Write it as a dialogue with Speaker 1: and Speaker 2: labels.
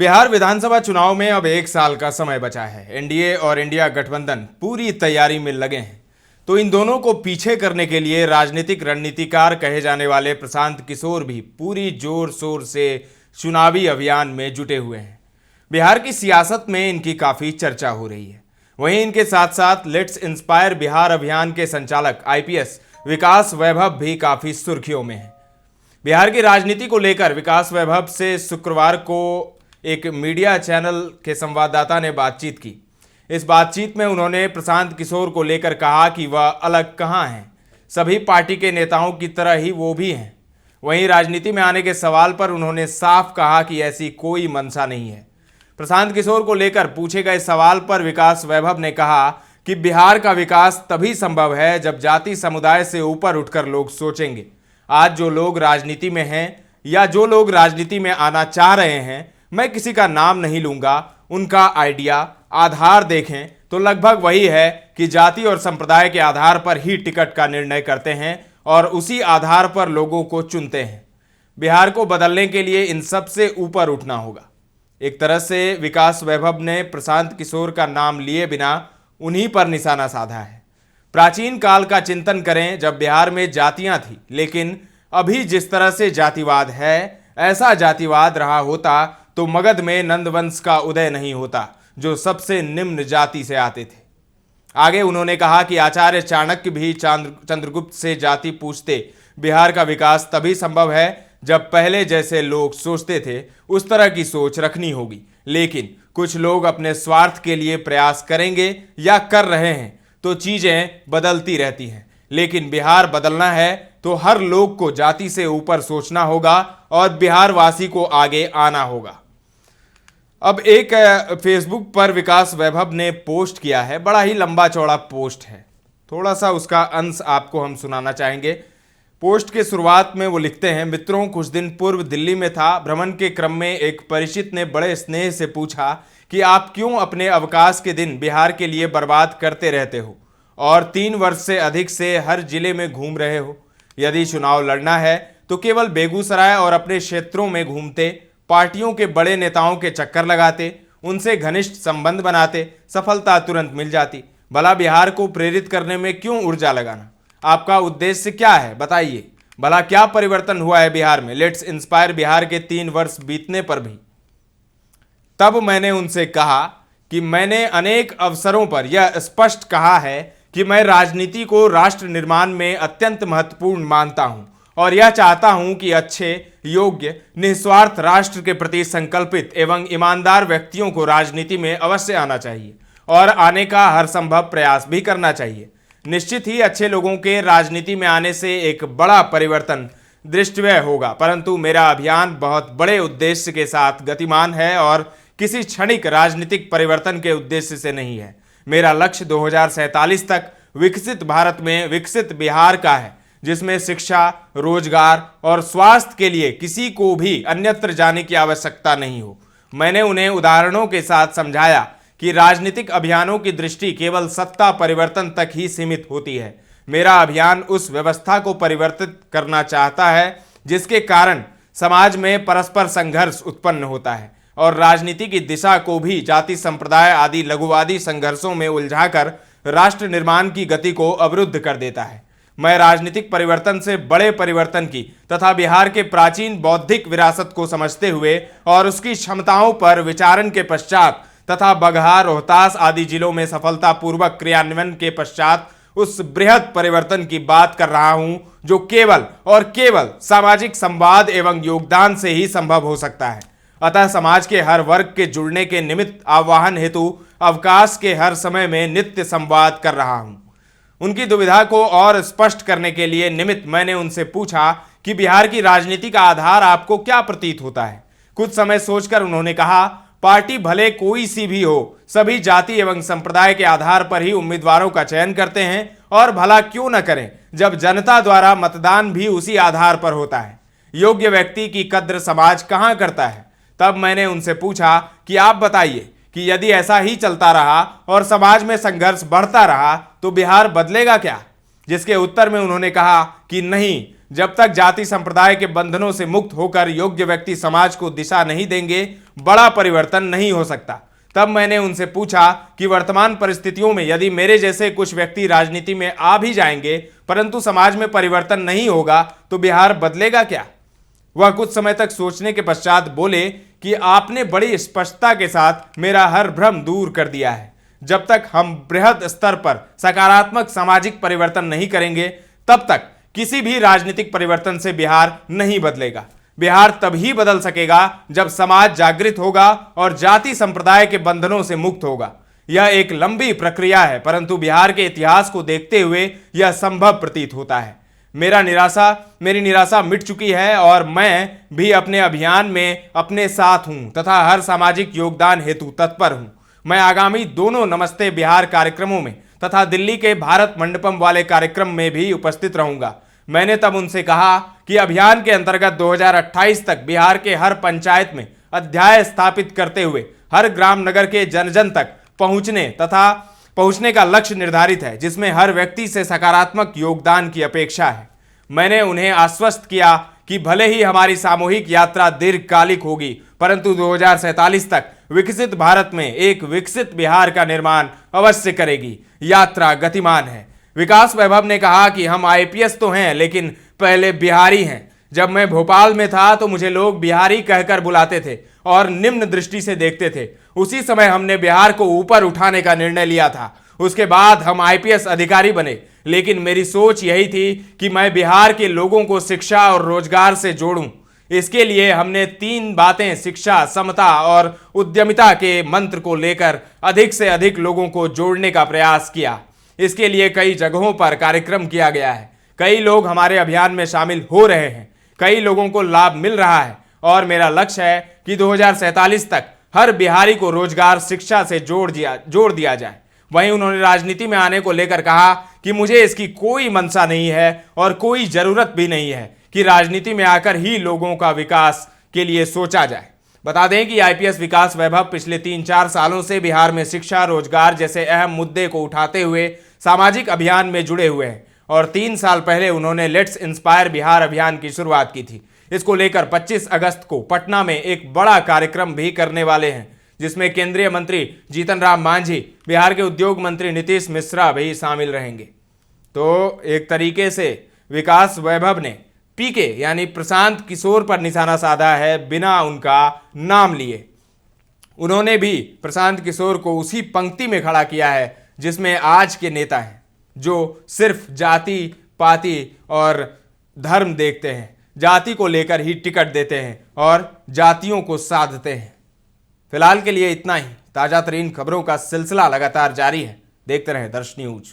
Speaker 1: बिहार विधानसभा चुनाव में अब 1 साल का समय बचा है। एनडीए और इंडिया गठबंधन पूरी तैयारी में लगे हैं। तो इन दोनों को पीछे करने के लिए राजनीतिक रणनीतिकार कहे जाने वाले प्रशांत किशोर भी पूरी जोर शोर से चुनावी अभियान में जुटे हुए हैं। बिहार की सियासत में इनकी काफ़ी चर्चा हो रही है। वहीं इनके साथ साथ लेट्स इंस्पायर बिहार अभियान के संचालक आईपीएस विकास वैभव भी काफ़ी सुर्खियों में हैं। बिहार की राजनीति को लेकर विकास वैभव से शुक्रवार को एक मीडिया चैनल के संवाददाता ने बातचीत की। इस बातचीत में उन्होंने प्रशांत किशोर को लेकर कहा कि वह अलग कहाँ हैं, सभी पार्टी के नेताओं की तरह ही वो भी हैं। वहीं राजनीति में आने के सवाल पर उन्होंने साफ कहा कि ऐसी कोई मंशा नहीं है। प्रशांत किशोर को लेकर पूछे गए सवाल पर विकास वैभव ने कहा कि बिहार का विकास तभी संभव है जब जाति समुदाय से ऊपर उठकर लोग सोचेंगे। आज जो लोग राजनीति में हैं या जो लोग राजनीति में आना चाह रहे हैं, मैं किसी का नाम नहीं लूंगा, उनका आइडिया आधार देखें तो लगभग वही है कि जाति और संप्रदाय के आधार पर ही टिकट का निर्णय करते हैं और उसी आधार पर लोगों को चुनते हैं। बिहार को बदलने के लिए इन सब से ऊपर उठना होगा। एक तरह से विकास वैभव ने प्रशांत किशोर का नाम लिए बिना उन्हीं पर निशाना साधा है। प्राचीन काल का चिंतन करें जब बिहार में जातियां थी, लेकिन अभी जिस तरह से जातिवाद है, ऐसा जातिवाद रहा होता तो मगध में नंदवंश का उदय नहीं होता, जो सबसे निम्न जाति से आते थे। आगे उन्होंने कहा कि आचार्य चाणक्य भी चंद्रगुप्त से जाति पूछते। बिहार का विकास तभी संभव है जब पहले जैसे लोग सोचते थे उस तरह की सोच रखनी होगी। लेकिन कुछ लोग अपने स्वार्थ के लिए प्रयास करेंगे या कर रहे हैं तो चीजें बदलती रहती हैं। लेकिन बिहार बदलना है तो हर लोग को जाति से ऊपर सोचना होगा और बिहार वासी को आगे आना होगा। अब एक फेसबुक पर विकास वैभव ने पोस्ट किया है, बड़ा ही लंबा चौड़ा पोस्ट है। थोड़ा सा उसका अंश आपको हम सुनाना चाहेंगे। पोस्ट के शुरुआत में वो लिखते हैं, मित्रों, कुछ दिन पूर्व दिल्ली में था। भ्रमण के क्रम में एक परिचित ने बड़े स्नेह से पूछा कि आप क्यों अपने अवकाश के दिन बिहार के लिए बर्बाद करते रहते हो और 3 वर्ष से अधिक से हर जिले में घूम रहे हो। यदि चुनाव लड़ना है तो केवल बेगूसराय और अपने क्षेत्रों में घूमते, पार्टियों के बड़े नेताओं के चक्कर लगाते, उनसे घनिष्ठ संबंध बनाते, सफलता तुरंत मिल जाती। भला बिहार को प्रेरित करने में क्यों ऊर्जा लगाना? आपका उद्देश्य क्या है, बताइए। भला क्या परिवर्तन हुआ है बिहार में लेट्स इंस्पायर बिहार के 3 वर्ष बीतने पर भी? तब मैंने उनसे कहा कि मैंने अनेक अवसरों पर यह स्पष्ट कहा है कि मैं राजनीति को राष्ट्र निर्माण में अत्यंत महत्वपूर्ण मानता हूं और यह चाहता हूं कि अच्छे, योग्य, निस्वार्थ राष्ट्र के प्रति संकल्पित एवं ईमानदार व्यक्तियों को राजनीति में अवश्य आना चाहिए और आने का हर संभव प्रयास भी करना चाहिए। निश्चित ही अच्छे लोगों के राजनीति में आने से एक बड़ा परिवर्तन दृष्टव्य होगा, परंतु मेरा अभियान बहुत बड़े उद्देश्य के साथ गतिमान है और किसी क्षणिक राजनीतिक परिवर्तन के उद्देश्य से नहीं है। मेरा लक्ष्य 2047 तक विकसित भारत में विकसित बिहार का है, जिसमें शिक्षा, रोजगार और स्वास्थ्य के लिए किसी को भी अन्यत्र जाने की आवश्यकता नहीं हो। मैंने उन्हें उदाहरणों के साथ समझाया कि राजनीतिक अभियानों की दृष्टि केवल सत्ता परिवर्तन तक ही सीमित होती है। मेरा अभियान उस व्यवस्था को परिवर्तित करना चाहता है जिसके कारण समाज में परस्पर संघर्ष उत्पन्न होता है और राजनीति की दिशा को भी जाति, संप्रदाय आदि लघुवादी संघर्षों में उलझाकर राष्ट्र निर्माण की गति को अवरुद्ध कर देता है। मैं राजनीतिक परिवर्तन से बड़े परिवर्तन की तथा बिहार के प्राचीन बौद्धिक विरासत को समझते हुए और उसकी क्षमताओं पर विचारण के पश्चात तथा बगहा, रोहतास आदि जिलों में सफलतापूर्वक क्रियान्वयन के पश्चात उस बृहद परिवर्तन की बात कर रहा हूं जो केवल और केवल सामाजिक संवाद एवं योगदान से ही संभव हो सकता है। अतः समाज के हर वर्ग के जुड़ने के निमित्त आह्वान हेतु अवकाश के हर समय में नित्य संवाद कर रहा हूं। उनकी दुविधा को और स्पष्ट करने के लिए निमित्त मैंने उनसे पूछा कि बिहार की राजनीति का आधार आपको क्या प्रतीत होता है। कुछ समय सोचकर उन्होंने कहा, पार्टी भले कोई सी भी हो, सभी जाति एवं संप्रदाय के आधार पर ही उम्मीदवारों का चयन करते हैं और भला क्यों न करें जब जनता द्वारा मतदान भी उसी आधार पर होता है। योग्य व्यक्ति की कद्र समाज कहां करता है? तब मैंने उनसे पूछा कि आप बताइए कि यदि ऐसा ही चलता रहा और समाज में संघर्ष बढ़ता रहा तो बिहार बदलेगा क्या? जिसके उत्तर में उन्होंने कहा कि नहीं, जब तक जाति संप्रदाय के बंधनों से मुक्त होकर योग्य व्यक्ति समाज को दिशा नहीं देंगे, बड़ा परिवर्तन नहीं हो सकता। तब मैंने उनसे पूछा कि वर्तमान परिस्थितियों में यदि मेरे जैसे कुछ व्यक्ति राजनीति में आ भी जाएंगे परंतु समाज में परिवर्तन नहीं होगा तो बिहार बदलेगा क्या? वह कुछ समय तक सोचने के पश्चात बोले कि आपने बड़ी स्पष्टता के साथ मेरा हर भ्रम दूर कर दिया है। जब तक हम बृहद स्तर पर सकारात्मक सामाजिक परिवर्तन नहीं करेंगे तब तक किसी भी राजनीतिक परिवर्तन से बिहार नहीं बदलेगा। बिहार तभी बदल सकेगा जब समाज जागृत होगा और जाति संप्रदाय के बंधनों से मुक्त होगा। यह एक लंबी प्रक्रिया है परंतु बिहार के इतिहास को देखते हुए यह संभव प्रतीत होता है। मेरी निराशा मिट चुकी है और मैं भी अपने अभियान में अपने साथ हूं तथा हर सामाजिक योगदान हेतु तत्पर हूं। मैं आगामी दोनों नमस्ते बिहार कार्यक्रमों में तथा दिल्ली के भारत मंडपम वाले कार्यक्रम में भी उपस्थित रहूंगा। मैंने तब उनसे कहा कि अभियान के अंतर्गत 2028 तक बिहार के हर पंचायत में अध्याय स्थापित करते हुए हर ग्राम नगर के जन जन तक पहुंचने का लक्ष्य निर्धारित है, जिसमें हर व्यक्ति से सकारात्मक योगदान की अपेक्षा है। मैंने उन्हें आश्वस्त किया कि भले ही हमारी सामूहिक यात्रा दीर्घकालिक होगी परंतु 2047 तक विकसित भारत में एक विकसित बिहार का निर्माण अवश्य करेगी। यात्रा गतिमान है। विकास वैभव ने कहा कि हम आईपीएस तो हैं लेकिन पहले बिहारी हैं। जब मैं भोपाल में था तो मुझे लोग बिहारी कहकर बुलाते थे और निम्न दृष्टि से देखते थे। उसी समय हमने बिहार को ऊपर उठाने का निर्णय लिया था। उसके बाद हम आईपीएस अधिकारी बने, लेकिन मेरी सोच यही थी कि मैं बिहार के लोगों को शिक्षा और रोजगार से जोड़ूं। इसके लिए हमने 3 बातें शिक्षा, समता और उद्यमिता के मंत्र को लेकर अधिक से अधिक लोगों को जोड़ने का प्रयास किया। इसके लिए कई जगहों पर कार्यक्रम किया गया है। कई लोग हमारे अभियान में शामिल हो रहे हैं। कई लोगों को लाभ मिल रहा है और मेरा लक्ष्य है कि 2047 तक हर बिहारी को रोजगार, शिक्षा से जोड़ दिया जाए। वहीं उन्होंने राजनीति में आने को लेकर कहा कि मुझे इसकी कोई मंशा नहीं है और कोई जरूरत भी नहीं है कि राजनीति में आकर ही लोगों का विकास के लिए सोचा जाए। बता दें कि आईपीएस विकास वैभव पिछले 3-4 सालों से बिहार में शिक्षा, रोजगार जैसे अहम मुद्दे को उठाते हुए सामाजिक अभियान में जुड़े हुए हैं और 3 साल पहले उन्होंने लेट्स इंस्पायर बिहार अभियान की शुरुआत की थी। इसको लेकर 25 अगस्त को पटना में एक बड़ा कार्यक्रम भी करने वाले हैं, जिसमें केंद्रीय मंत्री जीतन राम मांझी, बिहार के उद्योग मंत्री नीतीश मिश्रा भी शामिल रहेंगे। तो एक तरीके से विकास वैभव ने पीके यानी प्रशांत किशोर पर निशाना साधा है बिना उनका नाम लिए। उन्होंने भी प्रशांत किशोर को उसी पंक्ति में खड़ा किया है जिसमें आज के नेता हैं, जो सिर्फ जाति पाति और धर्म देखते हैं, जाति को लेकर ही टिकट देते हैं और जातियों को साधते हैं। फिलहाल के लिए इतना ही। ताजा तरीन खबरों का सिलसिला लगातार जारी है। देखते रहें दर्श न्यूज।